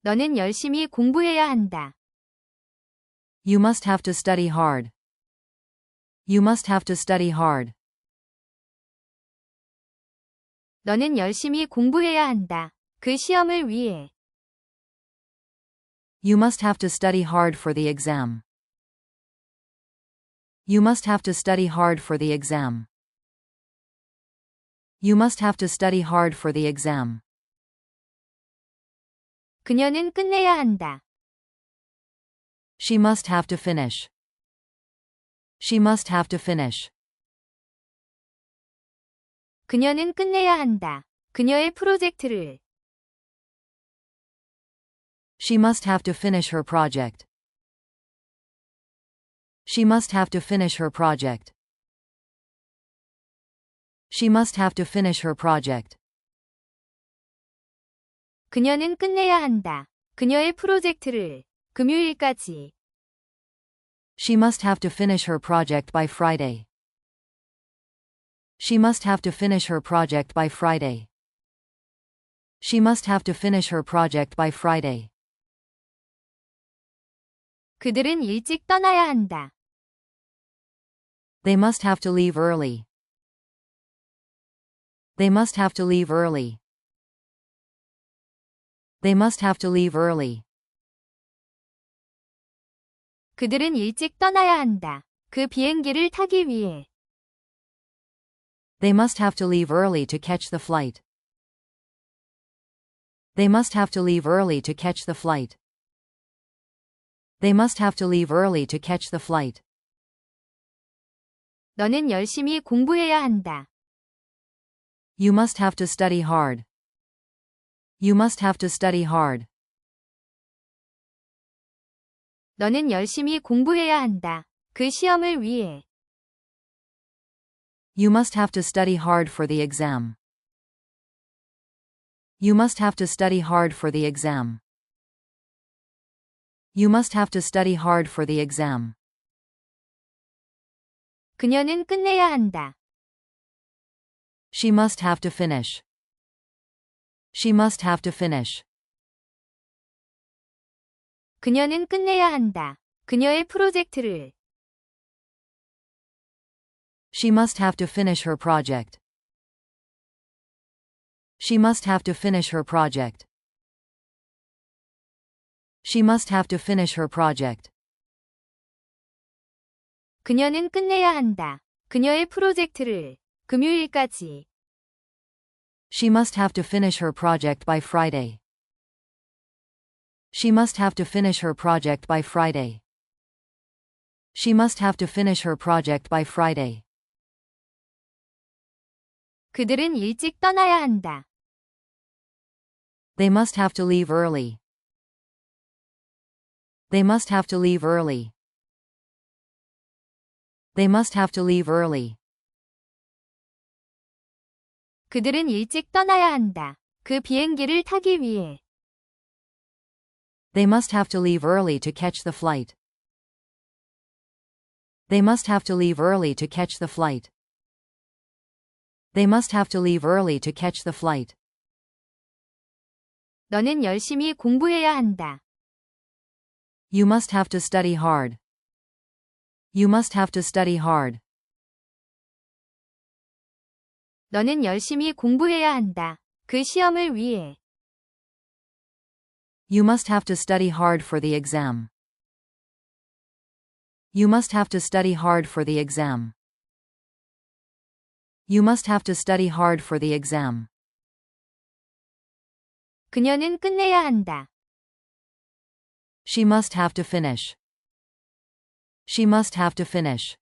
너는 열심히 공부해야 한다. You must have to study hard. You must have to study hard. 너는 열심히 공부해야 한다. 그 시험을 위해. You must have to study hard for the exam. You must have to study hard for the exam. You must have to study hard for the exam. 그녀는 끝내야 한다. She must have to finish. She must have to finish. 그녀는 끝내야 한다. 그녀의 프로젝트를. She must have to finish her project. She must have to finish her project. She must have to finish her project. 그녀는 끝내야 한다. 그녀의 프로젝트를. 금요일까지. She must have to finish her project by Friday. She must have to finish her project by Friday. She must have to finish her project by Friday. 그들은 일찍 떠나야 한다. They must have to leave early. They must have to leave early. They must have to leave early. 그들은 일찍 떠나야 한다. 그 비행기를 타기 위해. They must have to leave early to catch the flight. They must have to leave early to catch the flight. They must have to leave early to catch the flight. 너는 열심히 공부해야 한다. You must have to study hard. You must have to study hard. 너는 열심히 공부해야 한다. 그 시험을 위해. You must have to study hard for the exam. You must have to study hard for the exam. You must have to study hard for the exam. 그녀는 끝내야 한다. She must have to finish. She must have to finish. 그녀는 끝내야 한다. 그녀의 프로젝트를. She must have to finish her project. She must have to finish her project. She must have to finish her project. 그녀는 끝내야 한다. 그녀의 프로젝트를. 금요일까지. She must have to finish her project by Friday. She must have to finish her project by Friday. She must have to finish her project by Friday. 그들은 일찍 떠나야 한다. They must have to leave early. They must have to leave early. They must have to leave early. 그들은 일찍 떠나야 한다. 그 비행기를 타기 위해. They must have to leave early to catch the flight. They must have to leave early to catch the flight. They must have to leave early to catch the flight. 너는 열심히 공부해야 한다. You must have to study hard. You must have to study hard. 너는 열심히 공부해야 한다. 그 시험을 위해. You must have to study hard for the exam. You must have to study hard for the exam. You must have to study hard for the exam. 그녀는 끝내야 한다. She must have to finish. She must have to finish.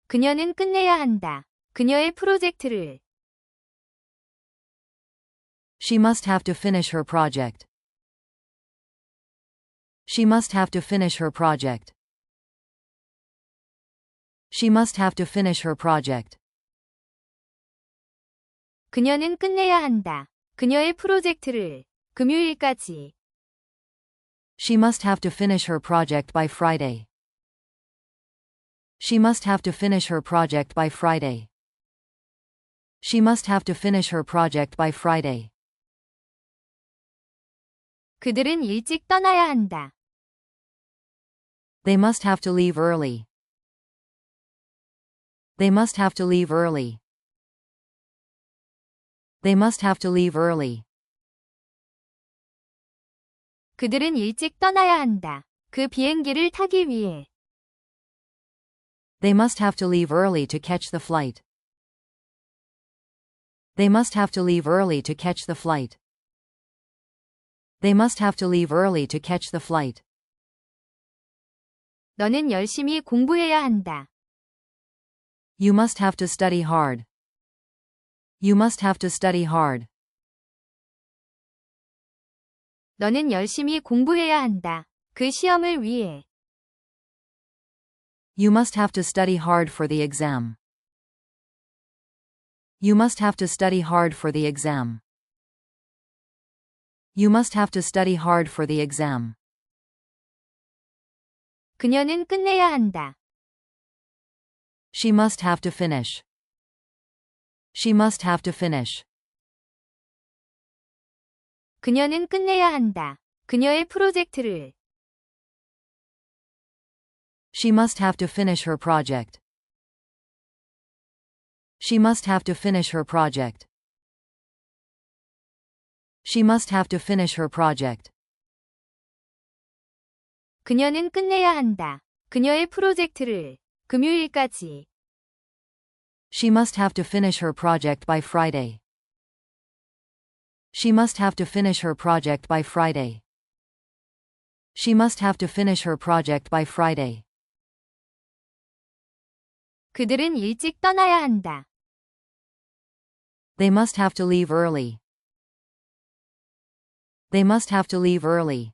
그녀는 끝내야 한다. 그녀의 프로젝트를. She must have to finish her project. She must have to finish her project. She must have to finish her project. 그녀는 끝내야 한다. 그녀의 프로젝트를. 금요일까지. She must have to finish her project by Friday. She must have to finish her project by Friday. She must have to finish her project by Friday. 그들은 일찍 떠나야 한다. They must have to leave early. They must have to leave early. They must have to leave early. 그들은 일찍 떠나야 한다. 그 비행기를 타기 위해. They must have to leave early to catch the flight. They must have to leave early to catch the flight. They must have to leave early to catch the flight. 너는 열심히 공부해야 한다. You must have to study hard. You must have to study hard. 너는 열심히 공부해야 한다. 그 시험을 위해. You must have to study hard for the exam. You must have to study hard for the exam. You must have to study hard for the exam. 그녀는 끝내야 한다. She must have to finish. She must have to finish. 그녀는 끝내야 한다. 그녀의 프로젝트를. She must have to finish her project. She must have to finish her project. She must have to finish her project. 그녀는 끝내야 한다. 그녀의 프로젝트를. 금요일까지. She must have to finish her project by Friday. She must have to finish her project by Friday. She must have to finish her project by Friday. 그들은 일찍 떠나야 한다. They must have to leave early. They must have to leave early.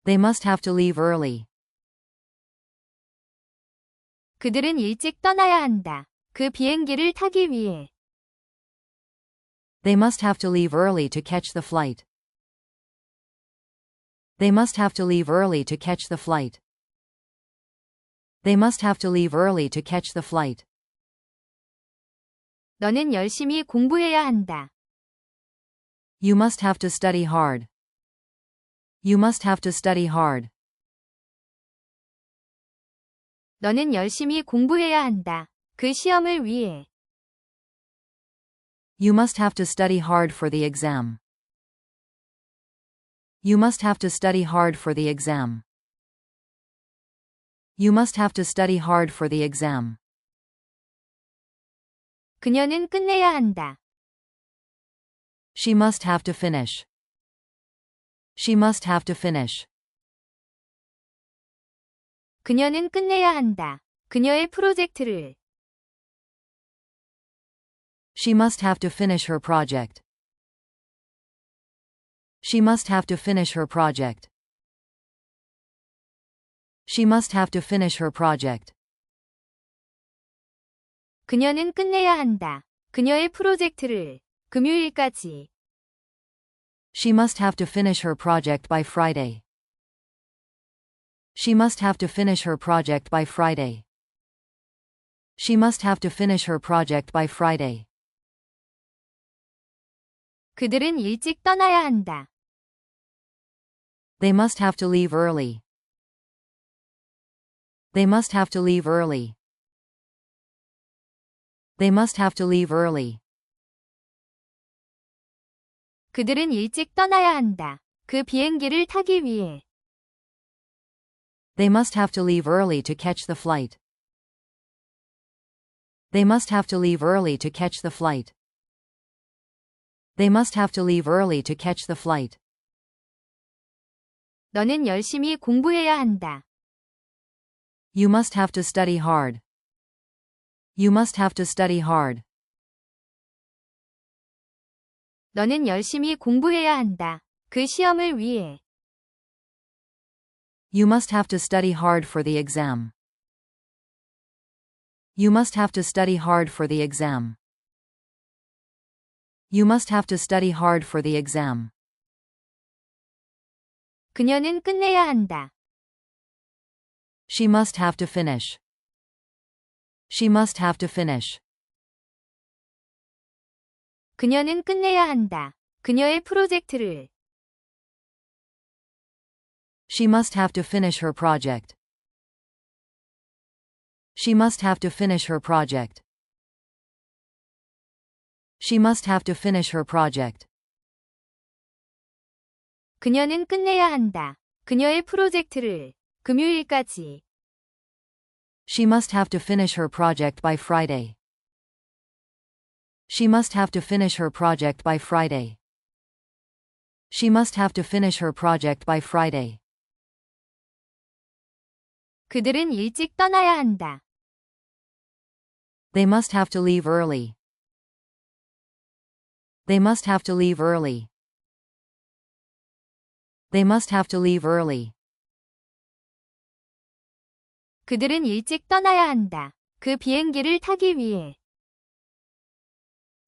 They must have to leave early. 그들은 일찍 떠나야 한다. 그 비행기를 타기 위해. They must have to leave early to catch the flight. They must have to leave early to catch the flight. They must have to leave early to catch the flight. 너는 열심히 공부해야 한다. You must have to study hard. You must have to study hard. 너는 열심히 공부해야 한다. 그 시험을 위해. You must have to study hard for the exam. You must have to study hard for the exam. You must have to study hard for the exam. 그녀는 끝내야 한다. She must have to finish. She must have to finish. 그녀는 끝내야 한다. 그녀의 프로젝트를. She must have to finish her project. She must have to finish her project. She must have to finish her project. 그녀는 끝내야 한다. 그녀의 프로젝트를. 금요일까지. She must have to finish her project by Friday. She must have to finish her project by Friday. She must have to finish her project by Friday. 그들은 일찍 떠나야 한다. They must have to leave early. They must have to leave early. They must have to leave early. 그들은 일찍 떠나야 한다. 그 비행기를 타기 위해. They must have to leave early to catch the flight. They must have to leave early to catch the flight. They must have to leave early to catch the flight. 너는 열심히 공부해야 한다. You must have to study hard. You must have to study hard. 너는 열심히 공부해야 한다. 그 시험을 위해. You must have to study hard for the exam. You must have to study hard for the exam. You must have to study hard for the exam. 그녀는 끝내야 한다. She must have to finish. She must have to finish. 그녀는 끝내야 한다. 그녀의 프로젝트를. She must have to finish her project. She must have to finish her project. She must have to finish her project. 그녀는 끝내야 한다. 그녀의 프로젝트를. 금요일까지. She must have to finish her project by Friday. She must have to finish her project by Friday. She must have to finish her project by Friday. 그들은 일찍 떠나야 한다. They must have to leave early. They must have to leave early. They must have to leave early. 그들은 일찍 떠나야 한다. 그 비행기를 타기 위해.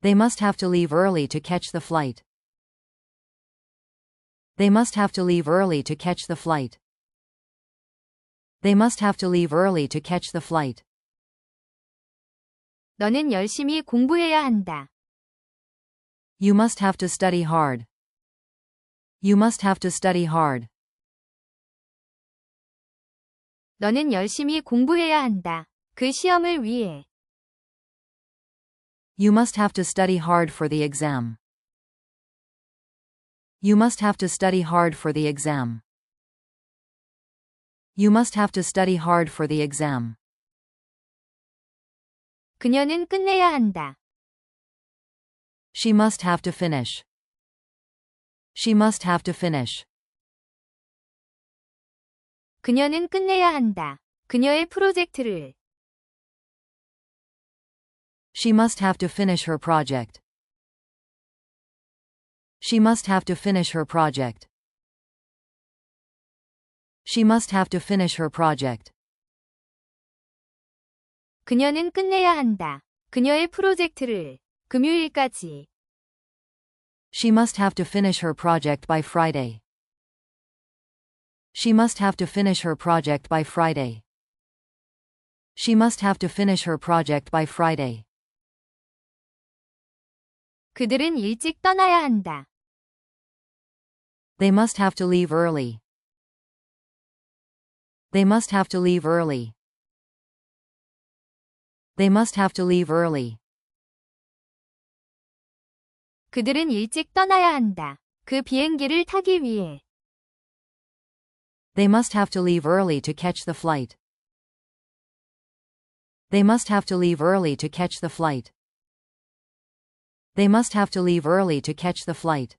They must have to leave early to catch the flight. They must have to leave early to catch the flight. They must have to leave early to catch the flight. 너는 열심히 공부해야 한다. You must have to study hard. You must have to study hard. 너는 열심히 공부해야 한다. 그 시험을 위해. You must have to study hard for the exam. You must have to study hard for the exam. You must have to study hard for the exam. 그녀는 끝내야 한다. She must have to finish. She must have to finish. 그녀는 끝내야 한다. 그녀의 프로젝트를. She must have to finish her project. She must have to finish her project. She must have to finish her project. 그녀는 끝내야 한다. 그녀의 프로젝트를. 금요일까지. She must have to finish her project by Friday. She must have to finish her project by Friday. She must have to finish her project by Friday. 그들은 일찍 떠나야 한다. They must have to leave early. They must have to leave early. They must have to leave early. 그들은 일찍 떠나야 한다. 그 비행기를 타기 위해. They must have to leave early to catch the flight. They must have to leave early to catch the flight. They must have to leave early to catch the flight.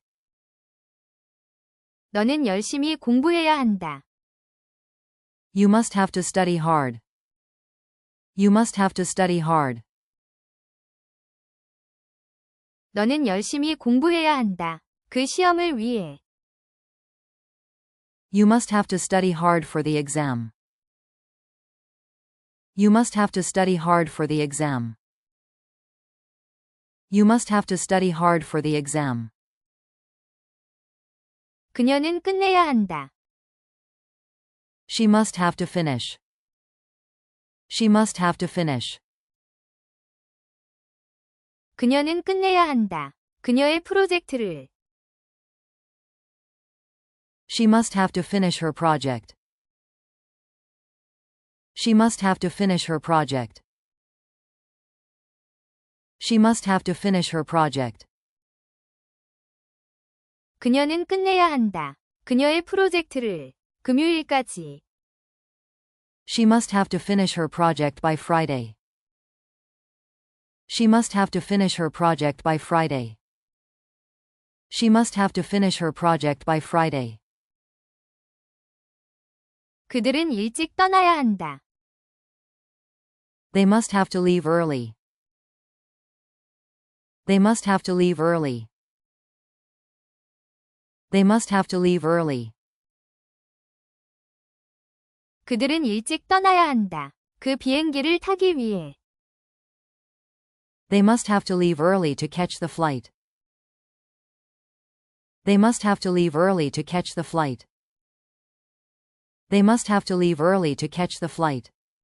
너는 열심히 공부해야 한다. You must have to study hard. You must have to study hard. 너는 열심히 공부해야 한다. 그 시험을 위해. You must have to study hard for the exam. You must have to study hard for the exam. You must have to study hard for the exam. 그녀는 끝내야 한다. She must have to finish. She must have to finish. 그녀는 끝내야 한다. 그녀의 프로젝트를. She must have to finish her project. She must have to finish her project. She must have to finish her project. 그녀는 끝내야 한다. 그녀의 프로젝트를. 금요일까지. She must have to finish her project by Friday. She must have to finish her project by Friday. She must have to finish her project by Friday. 그들은 일찍 떠나야 한다. They must have to leave early. They must have to leave early. They must have to leave early. 그들은 일찍 떠나야 한다. 그 비행기를 타기 위해. They must have to leave early to catch the flight. They must have to leave early to catch the flight. They must have to leave early to catch the flight.